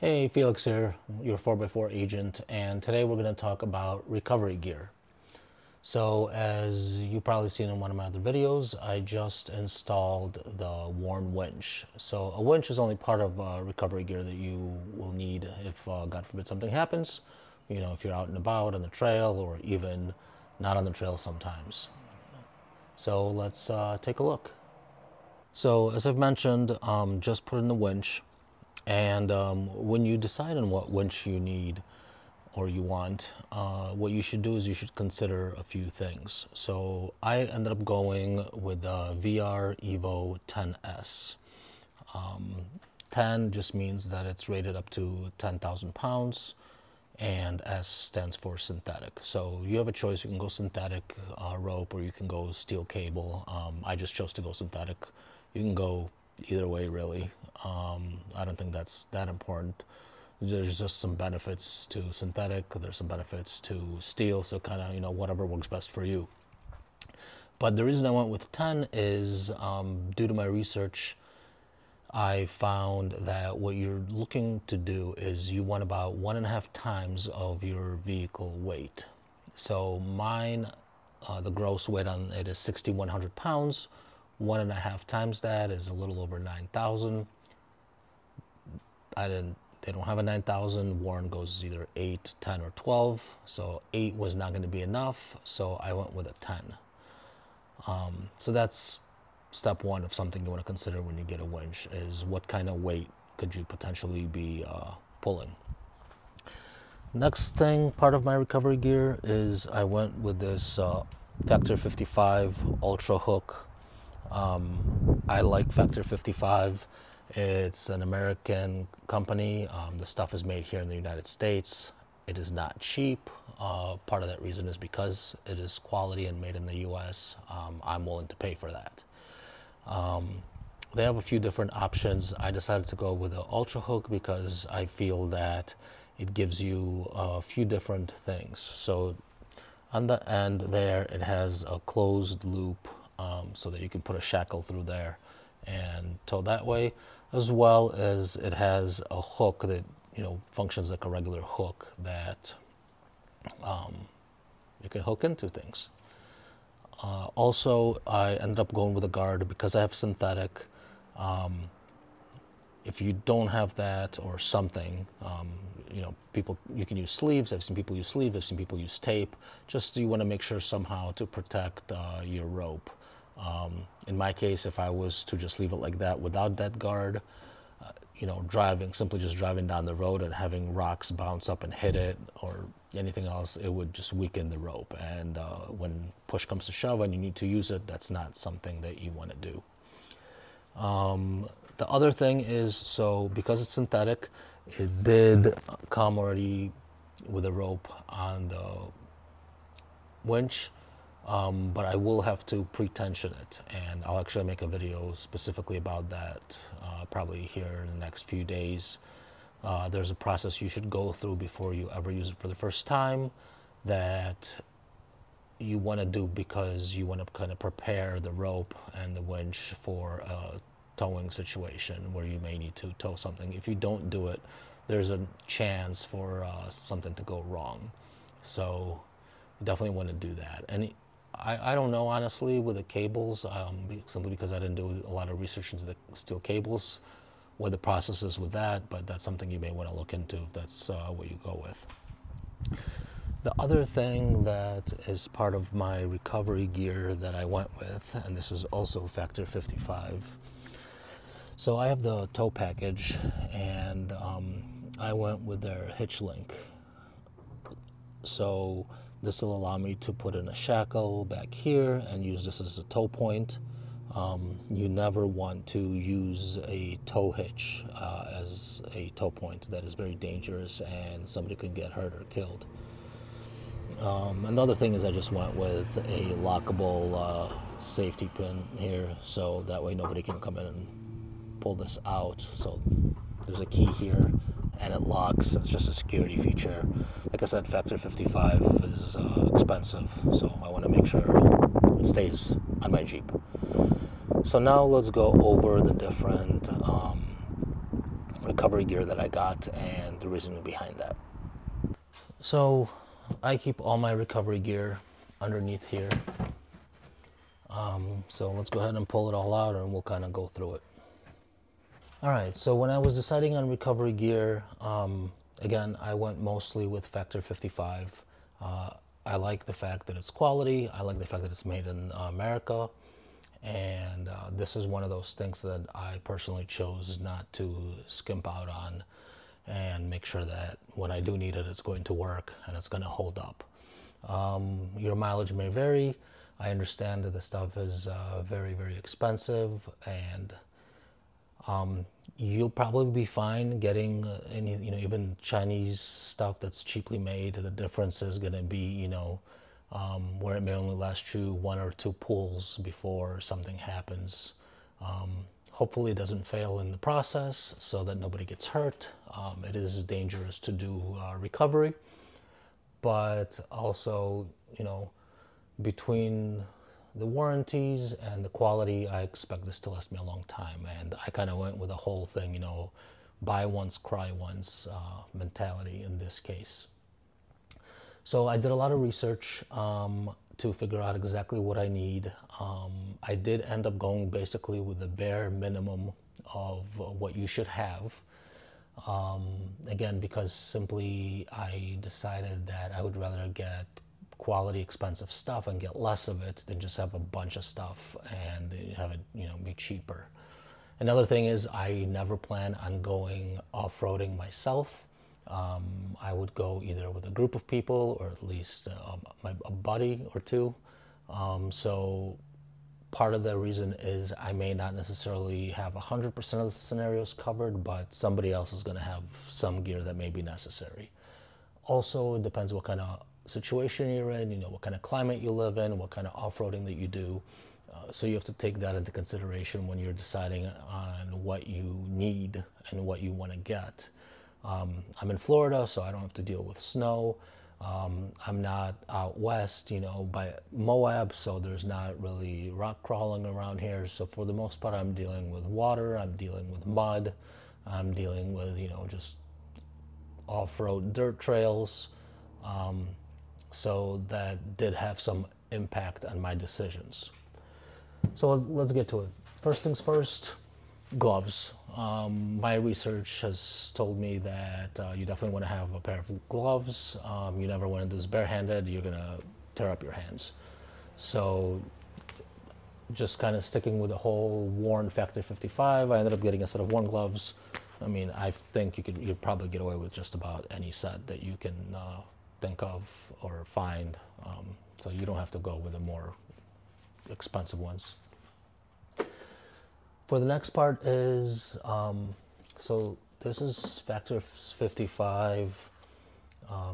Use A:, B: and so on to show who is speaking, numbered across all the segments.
A: Hey, Felix here, your 4x4 agent, and today we're going to talk about recovery gear. So as you've probably seen in one of my other videos, I just installed the worn winch. So a winch is only part of recovery gear that you will need if, God forbid, something happens. You know, if you're out and about on the trail or even not on the trail sometimes. So let's take a look. So as I've mentioned, just put in the winch. And when you decide on what winch you need or you want, what you should do is you should consider a few things. So I ended up going with the VR Evo 10S. 10 just means that it's rated up to 10,000 pounds, and S stands for synthetic. So you have a choice. You can go synthetic rope or you can go steel cable. I just chose to go synthetic. You can go either way, really. I don't think that's that important. There's just some benefits to synthetic, there's some benefits to steel, so kind of, you know, whatever works best for you. But the reason I went with 10 is due to my research, I found that what you're looking to do is you want about 1.5 times of your vehicle weight. So mine, the gross weight on it is 6,100 pounds. 1.5 times that is a little over 9,000. They don't have a 9,000. Warren goes either 8, 10, or 12. So 8 was not going to be enough. So I went with a 10. So that's step one of something you want to consider when you get a winch, is what kind of weight could you potentially be pulling. Next thing, part of my recovery gear, is I went with this Factor 55 Ultra Hook. I like Factor 55. It's an American company. The stuff is made here in the United States. It is not cheap. Part of that reason is because it is quality and made in the US. I'm willing to pay for that. They have a few different options. I decided to go with the Ultra Hook because I feel that it gives you a few different things. So on the end there, it has a closed loop so that you can put a shackle through there and tow that way, as well as it has a hook that, you know, functions like a regular hook that you can hook into things. Also, I ended up going with a guard because I have synthetic. If you don't have that or something, you know, you can use sleeves. I've seen people use sleeves. I've seen people use tape. Just you want to make sure somehow to protect your rope. In my case, if I was to just leave it like that without that guard, you know, simply just driving down the road and having rocks bounce up and hit it or anything else, it would just weaken the rope. And when push comes to shove and you need to use it, that's not something that you want to do. The other thing is, so because it's synthetic, it did come already with a rope on the winch. But I will have to pre-tension it, and I'll actually make a video specifically about that probably here in the next few days. There's a process you should go through before you ever use it for the first time that you want to do, because you want to kind of prepare the rope and the winch for a towing situation where you may need to tow something. If you don't do it, there's a chance for something to go wrong. So you definitely want to do that. And I don't know, honestly, with the cables, simply because I didn't do a lot of research into the steel cables, what the process is with that, but that's something you may want to look into if that's what you go with. The other thing that is part of my recovery gear that I went with, and this is also Factor 55. So I have the tow package, and I went with their hitch link. So this will allow me to put in a shackle back here and use this as a tow point. You never want to use a tow hitch as a tow point. That is very dangerous and somebody could get hurt or killed. Another thing is I just went with a lockable safety pin here, so that way nobody can come in and pull this out. So there's a key here and it locks. It's just a security feature. Like I said, Factor 55 is expensive, so I want to make sure it stays on my Jeep. So now let's go over the different recovery gear that I got and the reasoning behind that. So I keep all my recovery gear underneath here. So let's go ahead and pull it all out and we'll kind of go through it. All right, so when I was deciding on recovery gear, again, I went mostly with Factor 55. I like the fact that it's quality. I like the fact that it's made in America. And this is one of those things that I personally chose not to skimp out on and make sure that when I do need it, it's going to work and it's going to hold up. Your mileage may vary. I understand that the stuff is very, very expensive, and you'll probably be fine getting any, even Chinese stuff that's cheaply made. The difference is going to be, where it may only last you 1 or 2 pulls before something happens. Hopefully it doesn't fail in the process so that nobody gets hurt. It is dangerous to do recovery, but also, between the warranties and the quality, I expect this to last me a long time. And I kind of went with the whole thing, buy once, cry once mentality in this case. So I did a lot of research to figure out exactly what I need. I did end up going basically with the bare minimum of what you should have. Again, because simply I decided that I would rather get quality expensive stuff and get less of it than just have a bunch of stuff and have it be cheaper. Another thing is I never plan on going off-roading myself. I would go either with a group of people or at least a buddy or two. So part of the reason is I may not necessarily have 100% of the scenarios covered, but somebody else is going to have some gear that may be necessary. Also, it depends what kind of situation you're in, what kind of climate you live in, what kind of off-roading that you do. So you have to take that into consideration when you're deciding on what you need and what you want to get. I'm in Florida, so I don't have to deal with snow. I'm not out west, by Moab, so there's not really rock crawling around here. So for the most part, I'm dealing with water, I'm dealing with mud, I'm dealing with, just off-road dirt trails. So that did have some impact on my decisions. So let's get to it. First things first, gloves. My research has told me that you definitely want to have a pair of gloves. You never want to do this barehanded. You're going to tear up your hands. So just kind of sticking with the whole worn Factor 55, I ended up getting a set of worn gloves. I mean, I think you'd probably get away with just about any set that you can think of or find, so you don't have to go with the more expensive ones. For the next part is, so this is Factor 55,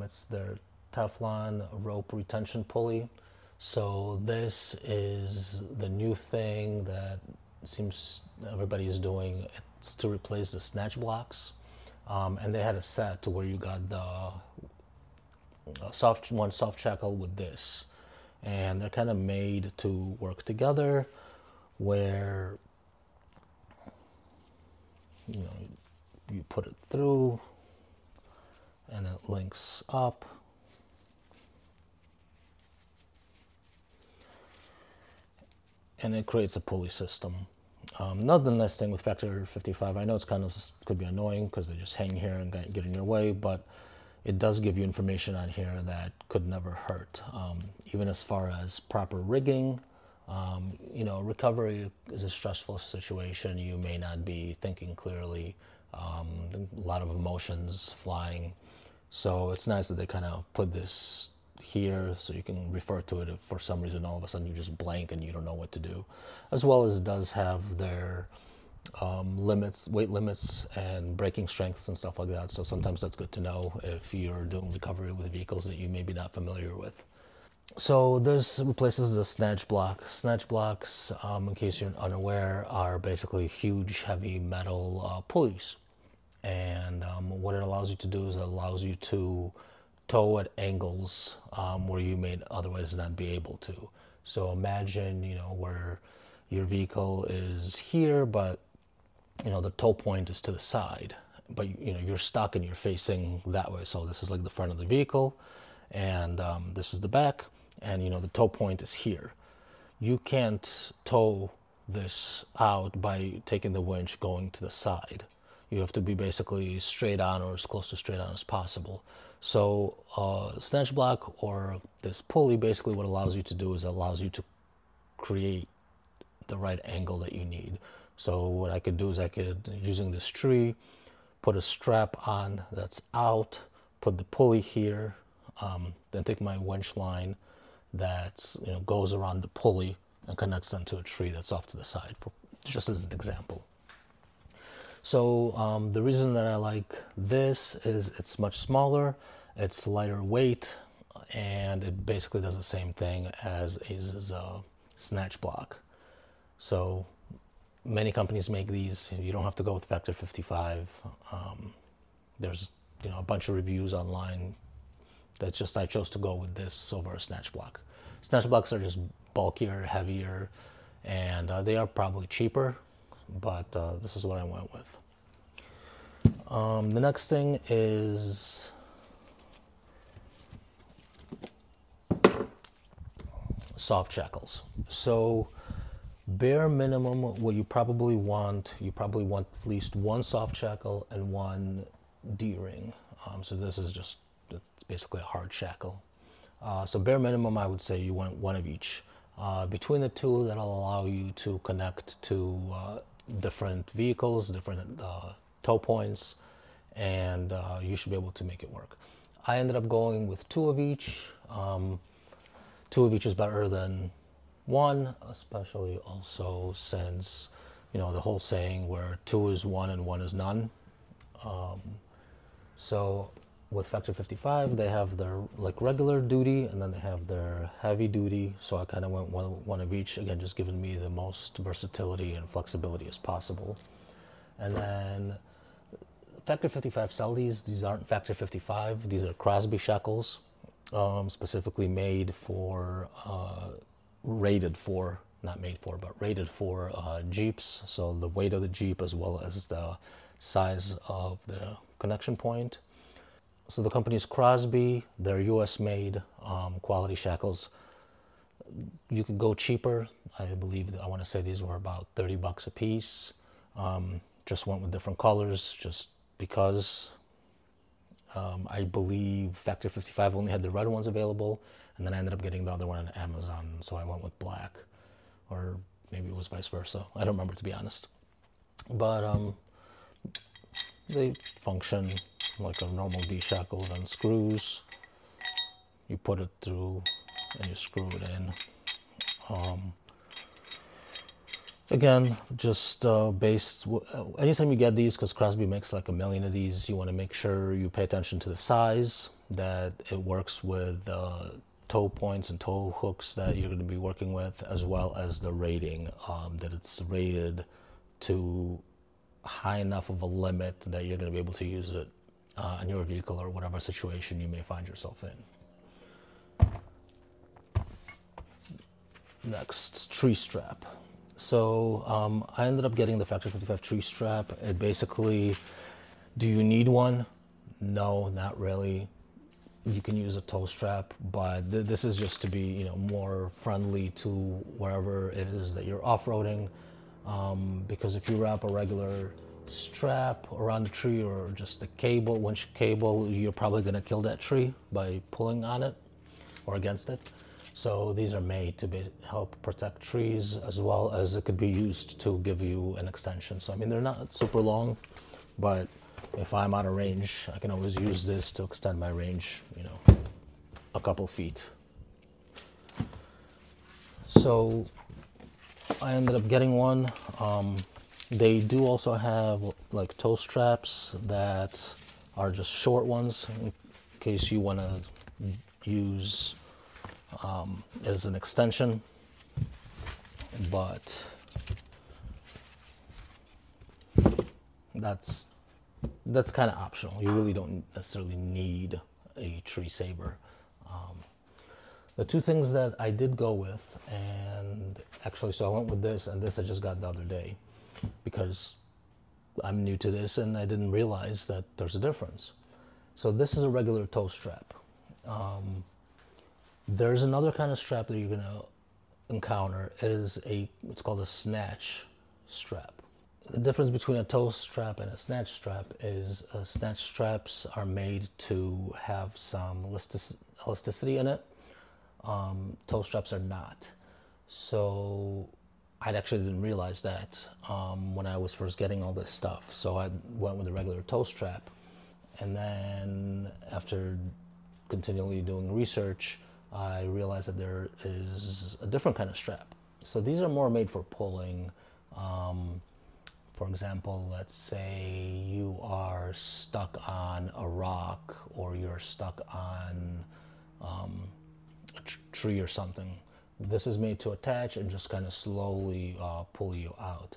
A: it's their Teflon rope retention pulley. So this is the new thing that seems everybody is doing. It's to replace the Snatch blocks, and they had a set to where you got the soft shackle with this, and they're kind of made to work together, where you put it through and it links up, and it creates a pulley system. Not the nice thing with Factor 55. I know it's could be annoying because they just hang here and get in your way, but it does give you information on here that could never hurt. Even as far as proper rigging, recovery is a stressful situation. You may not be thinking clearly, a lot of emotions flying. So it's nice that they kind of put this here so you can refer to it if for some reason all of a sudden you just blank and you don't know what to do. As well as it does have their limits, weight limits and braking strengths and stuff like that. So sometimes that's good to know if you're doing recovery with vehicles that you may be not familiar with. So this replaces the Snatch block. Snatch blocks, in case you're unaware, are basically huge, heavy metal pulleys. And what it allows you to do is it allows you to tow at angles where you may otherwise not be able to. So imagine, where your vehicle is here, but the tow point is to the side, but you're stuck and you're facing that way. So this is like the front of the vehicle, and this is the back, and the tow point is here. You can't tow this out by taking the winch going to the side. You have to be basically straight on, or as close to straight on as possible. So Snatch block or this pulley, basically what allows you to do is it allows you to create the right angle that you need. So what I could do is I could, using this tree, put a strap on that's out, put the pulley here, then take my winch line that goes around the pulley and connects them to a tree that's off to the side, just as an example. So the reason that I like this is it's much smaller, it's lighter weight, and it basically does the same thing as a Snatch block. So many companies make these. You don't have to go with Factor 55. There's a bunch of reviews online. That's just, I chose to go with this over a Snatch block. Snatch blocks are just bulkier, heavier, and they are probably cheaper, but this is what I went with. The next thing is soft shackles. So bare minimum, what you probably want at least one soft shackle and one D-ring. So this is just, it's basically a hard shackle. So bare minimum, I would say you want one of each. Between the two, that'll allow you to connect to different vehicles, different tow points, and you should be able to make it work. I ended up going with two of each. Two of each is better than one, especially also since, the whole saying where two is one and one is none. So with Factor 55, they have their like regular duty, and then they have their heavy duty. So I kind of went one of each, again, just giving me the most versatility and flexibility as possible. And then Factor 55 sell these. These aren't Factor 55. These are Crosby shackles, specifically made for, rated for, not made for, but rated for Jeeps. So the weight of the Jeep as well as the size of the connection point. So the company's Crosby. They're US made quality shackles. You could go cheaper. I believe, I want to say these were about 30 bucks a piece. Just went with different colors just because I believe Factor 55 only had the red ones available, and then I ended up getting the other one on Amazon, so I went with black, or maybe it was vice versa. I don't remember, to be honest. But they function like a normal D-shackle. It unscrews, you put it through, and you screw it in. Again, just anytime you get these, because Crosby makes like 1 million of these, you want to make sure you pay attention to the size, that it works with tow points and tow hooks that you're going to be working with, as well as the rating, that it's rated to high enough of a limit that you're going to be able to use it on your vehicle or whatever situation you may find yourself in. Next, tree strap. So I ended up getting the Factor 55 tree strap. It basically, do you need one? No, not really. You can use a tow strap, but this is just to be, more friendly to wherever it is that you're off-roading. Because if you wrap a regular strap around the tree or just a cable, winch cable, you're probably going to kill that tree by pulling on it or against it. So these are made to help protect trees, as well as it could be used to give you an extension. So I mean, they're not super long, but if I'm out of range, I can always use this to extend my range, a couple feet. So I ended up getting one. They do also have like toe straps that are just short ones in case you want to use it as an extension, but that's kind of optional. You really don't necessarily need a tree saver. The two things that I did go with, and actually, so I went with this, and this I just got the other day, because I'm new to this and I didn't realize that there's a difference. So this is a regular toe strap. There's another kind of strap that you're gonna encounter. It's called a snatch strap. The difference between a toe strap and a snatch strap is snatch straps are made to have some elasticity in it. Toe straps are not. So I actually didn't realize that when I was first getting all this stuff. So I went with a regular toe strap. And then after continually doing research, I realized that there is a different kind of strap. So these are more made for pulling. For example, let's say you are stuck on a rock or you're stuck on a tree or something. This is made to attach and just kind of slowly pull you out.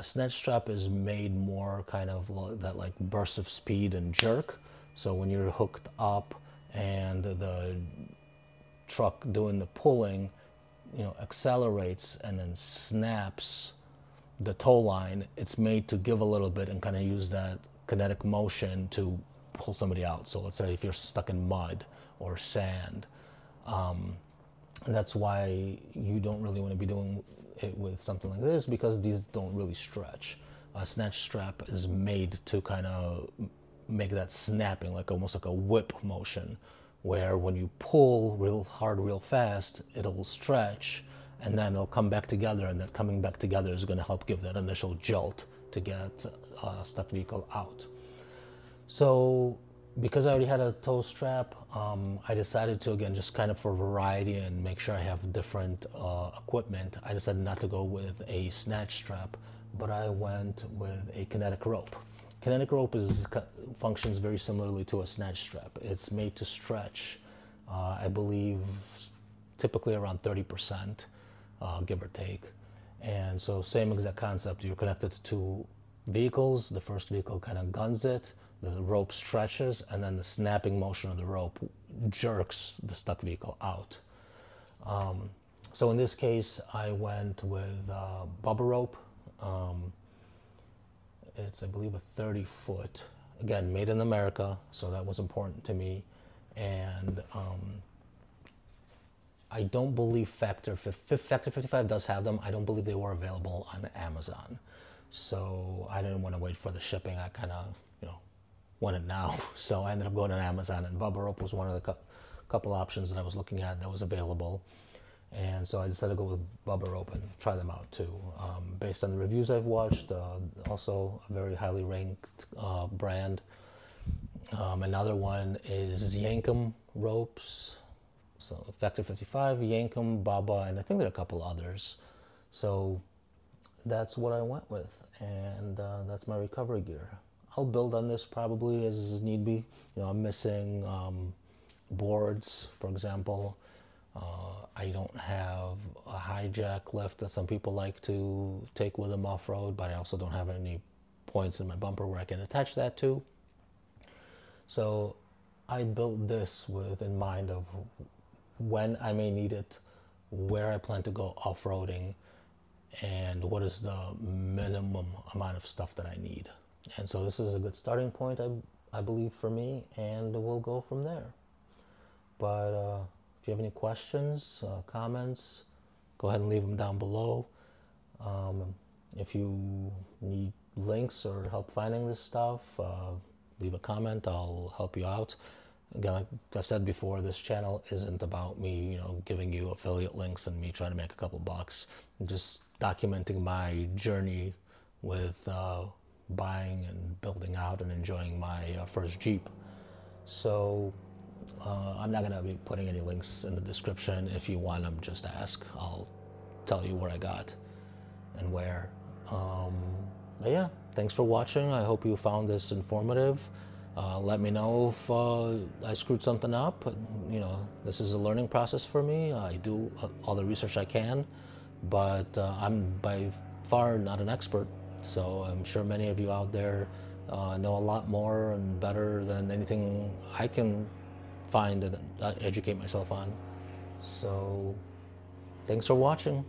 A: Snatch strap is made more kind of that like burst of speed and jerk. So when you're hooked up and the truck doing the pulling, accelerates and then snaps the tow line, it's made to give a little bit and kind of use that kinetic motion to pull somebody out. So let's say if you're stuck in mud or sand, and that's why you don't really want to be doing it with something like this, because these don't really stretch. A snatch strap is made to kind of make that snapping, like almost like a whip motion, where when you pull real hard, real fast, it'll stretch and then it'll come back together, and that coming back together is going to help give that initial jolt to get a stuck vehicle out. So because I already had a toe strap, I decided to, again, just kind of for variety and make sure I have different equipment, I decided not to go with a snatch strap, but I went with a kinetic rope. Kinetic rope functions very similarly to a snatch strap. It's made to stretch, I believe, typically around 30%, give or take. And so same exact concept. You're connected to two vehicles. The first vehicle kind of guns it, the rope stretches, and then the snapping motion of the rope jerks the stuck vehicle out. So in this case, I went with bubble rope. It's, I believe, a 30-foot, again, made in America, so that was important to me. And I don't believe Factor 55 does have them. I don't believe they were available on Amazon. So I didn't want to wait for the shipping. I kind of, wanted now. So I ended up going on Amazon, and bubble rope was one of the couple options that I was looking at that was available. And so I decided to go with bubble rope and try them out too. Based on the reviews I've watched, also a very highly ranked brand. Another one is Yankum ropes. So Factor 55, Yankum, Baba, and I think there are a couple others. So that's what I went with, and that's my recovery gear. I'll build on this probably as need be. I'm missing boards, for example. I don't have a hijack lift that some people like to take with them off-road, but I also don't have any points in my bumper where I can attach that to. So I built this in mind of when I may need it, where I plan to go off-roading, and what is the minimum amount of stuff that I need. And so this is a good starting point, I believe, for me, and we'll go from there. But if you have any questions, comments, go ahead and leave them down below. If you need links or help finding this stuff, leave a comment. I'll help you out. Again, like I've said before, this channel isn't about me, giving you affiliate links and me trying to make a couple bucks. I'm just documenting my journey with buying and building out and enjoying my first Jeep. So I'm not going to be putting any links in the description. If you want them, just ask. I'll tell you where I got and where. But yeah, thanks for watching. I hope you found this informative. Let me know if I screwed something up. This is a learning process for me. I do all the research I can, but I'm by far not an expert. So I'm sure many of you out there know a lot more and better than anything I can find and educate myself on. So thanks for watching.